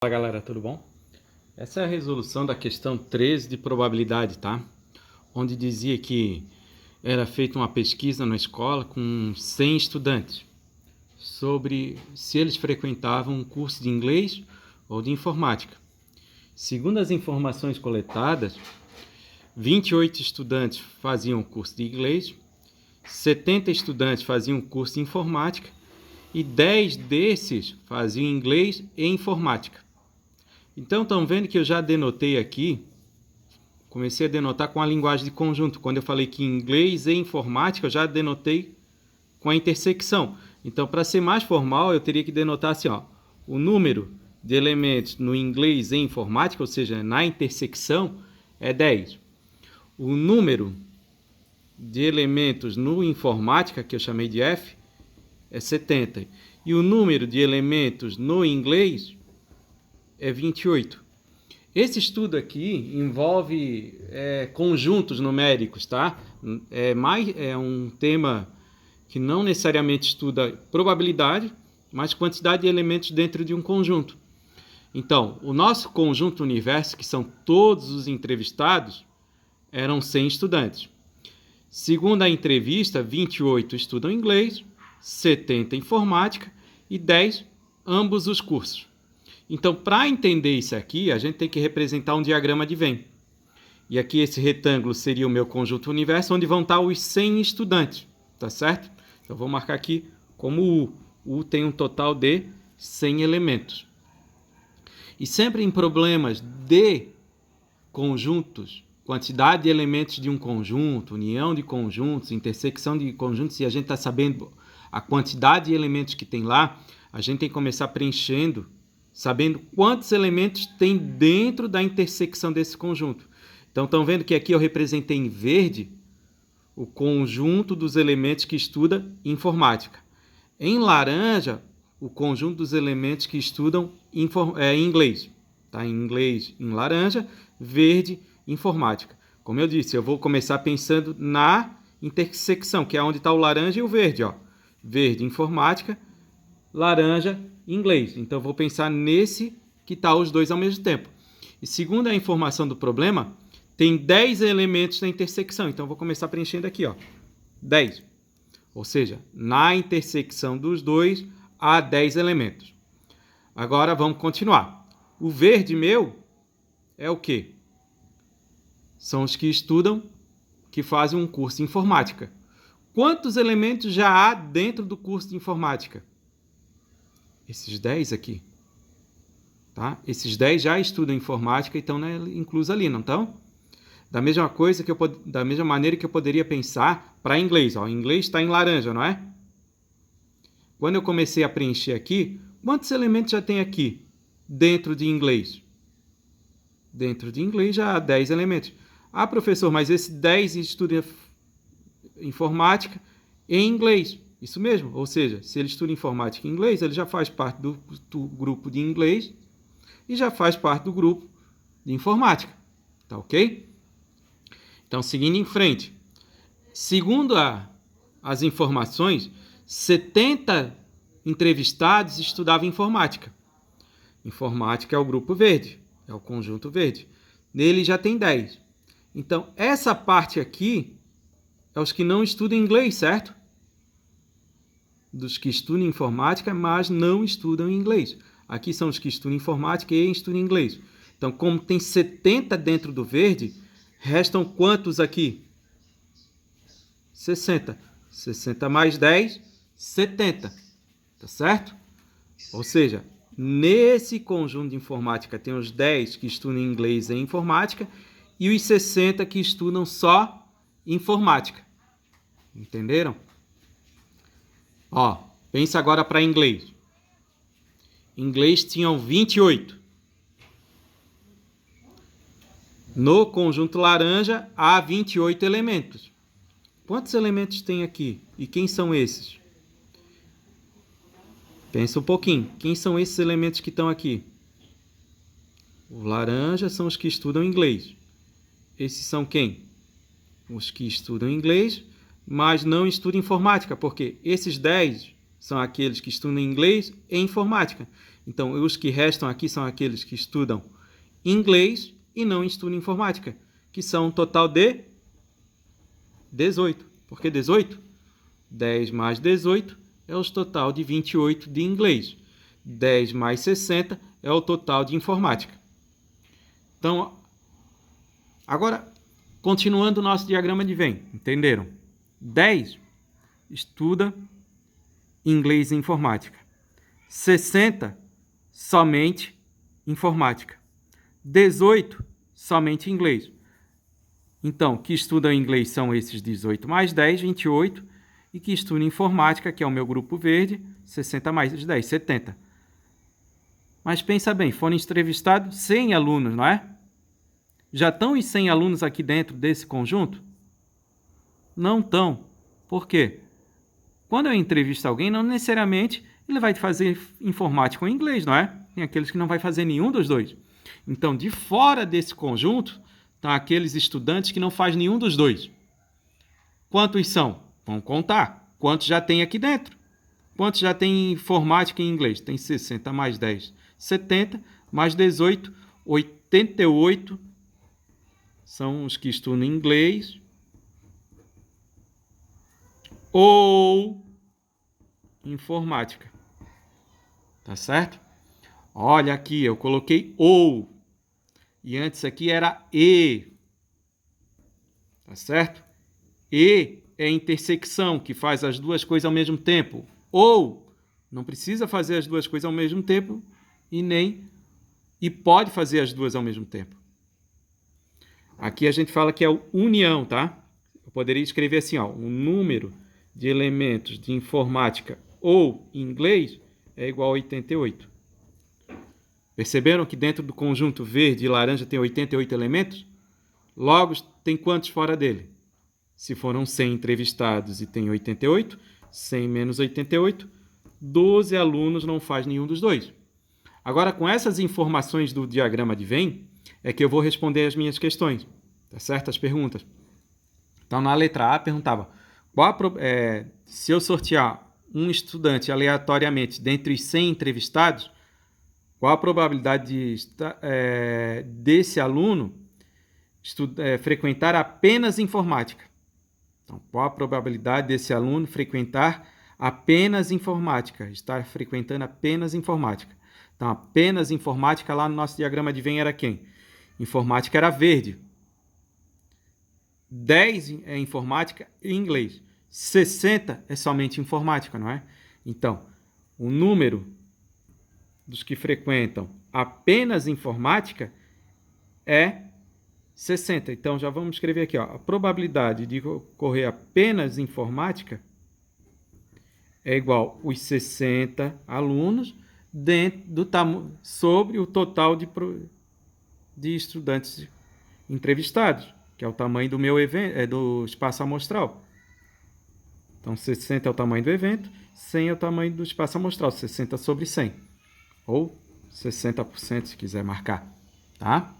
Fala galera, tudo bom? Essa é a resolução da questão 13 de probabilidade, tá? Onde dizia que era feita uma pesquisa na escola com 100 estudantes sobre se eles frequentavam um curso de inglês ou de informática. Segundo as informações coletadas, 28 estudantes faziam o curso de inglês, 70 estudantes faziam o curso de informática e 10 desses faziam inglês e informática. Então, estão vendo que eu já denotei aqui, comecei a denotar com a linguagem de conjunto. Quando eu falei que inglês e informática, eu já denotei com a intersecção. Então, para ser mais formal, eu teria que denotar assim, ó, o número de elementos no inglês e informática, ou seja, na intersecção, é 10. O número de elementos no informática, que eu chamei de F, é 70. E o número de elementos no inglês é 28. Esse estudo aqui envolve conjuntos numéricos, tá? É um tema que não necessariamente estuda probabilidade, mas quantidade de elementos dentro de um conjunto. Então, o nosso conjunto universo, que são todos os entrevistados, eram 100 estudantes. Segundo a entrevista, 28 estudam inglês, 70 informática e 10 ambos os cursos. Então, para entender isso aqui, a gente tem que representar um diagrama de Venn. E aqui esse retângulo seria o meu conjunto universo, onde vão estar os 100 estudantes, tá certo? Então, vou marcar aqui como U. U tem um total de 100 elementos. E sempre em problemas de conjuntos, quantidade de elementos de um conjunto, união de conjuntos, intersecção de conjuntos, se a gente está sabendo a quantidade de elementos que tem lá, a gente tem que começar preenchendo, sabendo quantos elementos tem dentro da intersecção desse conjunto. Então, estão vendo que aqui eu representei em verde o conjunto dos elementos que estuda informática. Em laranja, o conjunto dos elementos que estudam inglês. Tá? Em inglês, em laranja, verde, informática. Como eu disse, eu vou começar pensando na intersecção, que é onde está o laranja e o verde. Ó. Verde, informática, laranja, inglês. Então, eu vou pensar nesse que está os dois ao mesmo tempo. E segundo a informação do problema, tem 10 elementos na intersecção. Então, eu vou começar preenchendo aqui, ó, 10. Ou seja, na intersecção dos dois, há 10 elementos. Agora, vamos continuar. O verde meu é o quê? São os que estudam, que fazem um curso de informática. Quantos elementos já há dentro do curso de informática? Esses 10 aqui, tá? Esses 10 já estudam informática e estão inclusos ali, não estão? Da mesma maneira que eu poderia pensar para inglês. Ó, inglês está em laranja, não é? Quando eu comecei a preencher aqui, quantos elementos já tem aqui dentro de inglês? Dentro de inglês já há 10 elementos. Ah, professor, mas esse 10 estuda informática em inglês. Isso mesmo, ou seja, se ele estuda informática em inglês, ele já faz parte do grupo de inglês e já faz parte do grupo de informática, tá ok? Então, seguindo em frente, segundo as informações, 70 entrevistados estudavam informática. Informática é o grupo verde, é o conjunto verde. Nele já tem 10. Então, essa parte aqui é os que não estudam inglês, certo? Dos que estudam informática, mas não estudam inglês. Aqui são os que estudam informática e estudam inglês. Então, como tem 70 dentro do verde, restam quantos aqui? 60. 60 mais 10, 70. Tá certo? Ou seja, nesse conjunto de informática tem os 10 que estudam inglês e informática e os 60 que estudam só informática. Entenderam? Ó, pensa agora para inglês. Inglês tinham 28. No conjunto laranja, há 28 elementos. Quantos elementos tem aqui? E quem são esses? Pensa um pouquinho. Quem são esses elementos que estão aqui? O laranja são os que estudam inglês. Esses são quem? Os que estudam inglês, mas não estudam informática, porque esses 10 são aqueles que estudam inglês e informática. Então, os que restam aqui são aqueles que estudam inglês e não estudam informática, que são um total de 18. Por que 18? 10 mais 18 é o total de 28 de inglês. 10 mais 60 é o total de informática. Então, agora, continuando o nosso diagrama de Venn, entenderam? 10 estuda inglês e informática. 60 somente informática. 18 somente inglês. Então, que estudam inglês são esses 18 mais 10, 28, e que estudam informática, que é o meu grupo verde, 60 mais 10, 70. Mas pensa bem, foram entrevistados 100 alunos, não é? Já estão os 100 alunos aqui dentro desse conjunto? Não estão. Por quê? Quando eu entrevisto alguém, não necessariamente ele vai fazer informática ou inglês, não é? Tem aqueles que não vai fazer nenhum dos dois. Então, de fora desse conjunto, estão aqueles estudantes que não fazem nenhum dos dois. Quantos são? Vamos contar. Quantos já tem aqui dentro? Quantos já tem informática e inglês? Tem 60 mais 10, 70, mais 18, 88 são os que estudam inglês ou informática. Tá certo? Olha aqui, eu coloquei ou. E antes aqui era e. Tá certo? E é intersecção, que faz as duas coisas ao mesmo tempo. Ou não precisa fazer as duas coisas ao mesmo tempo e pode fazer as duas ao mesmo tempo. Aqui a gente fala que é união, tá? Eu poderia escrever assim, ó, o número de elementos de informática ou inglês é igual a 88. Perceberam que dentro do conjunto verde e laranja tem 88 elementos? Logo, tem quantos fora dele? Se foram 100 entrevistados e tem 88, 100 menos 88, 12 alunos não faz nenhum dos dois. Agora, com essas informações do diagrama de Venn, é que eu vou responder as minhas questões, tá certo? As perguntas. Então, na letra A, perguntava, se eu sortear um estudante aleatoriamente dentre os 100 entrevistados, qual a probabilidade desse aluno frequentar apenas informática? Então, qual a probabilidade desse aluno frequentar apenas informática? Estar frequentando apenas informática. Então, apenas informática lá no nosso diagrama de Venn era quem? Informática era verde. 10 é informática e inglês. 60 é somente informática, não é? Então, o número dos que frequentam apenas informática é 60. Então, já vamos escrever aqui, ó, a probabilidade de ocorrer apenas informática é igual aos 60 alunos sobre o total de estudantes entrevistados, que é o tamanho do meu evento, do espaço amostral. Então, 60 é o tamanho do evento, 100 é o tamanho do espaço amostral, 60 sobre 100. Ou 60%, se quiser marcar, tá?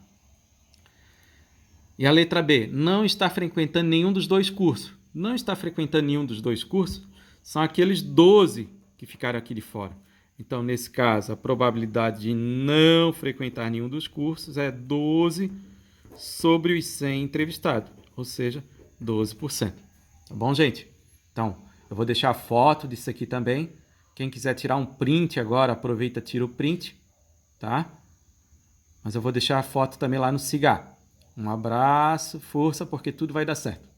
E a letra B, não está frequentando nenhum dos dois cursos. Não está frequentando nenhum dos dois cursos são aqueles 12 que ficaram aqui de fora. Então, nesse caso, a probabilidade de não frequentar nenhum dos cursos é 12 sobre os 100 entrevistados, ou seja, 12%. Tá bom, gente? Então, eu vou deixar a foto disso aqui também. Quem quiser tirar um print agora, aproveita e tira o print, tá? Mas eu vou deixar a foto também lá no Cigar. Um abraço, força, porque tudo vai dar certo.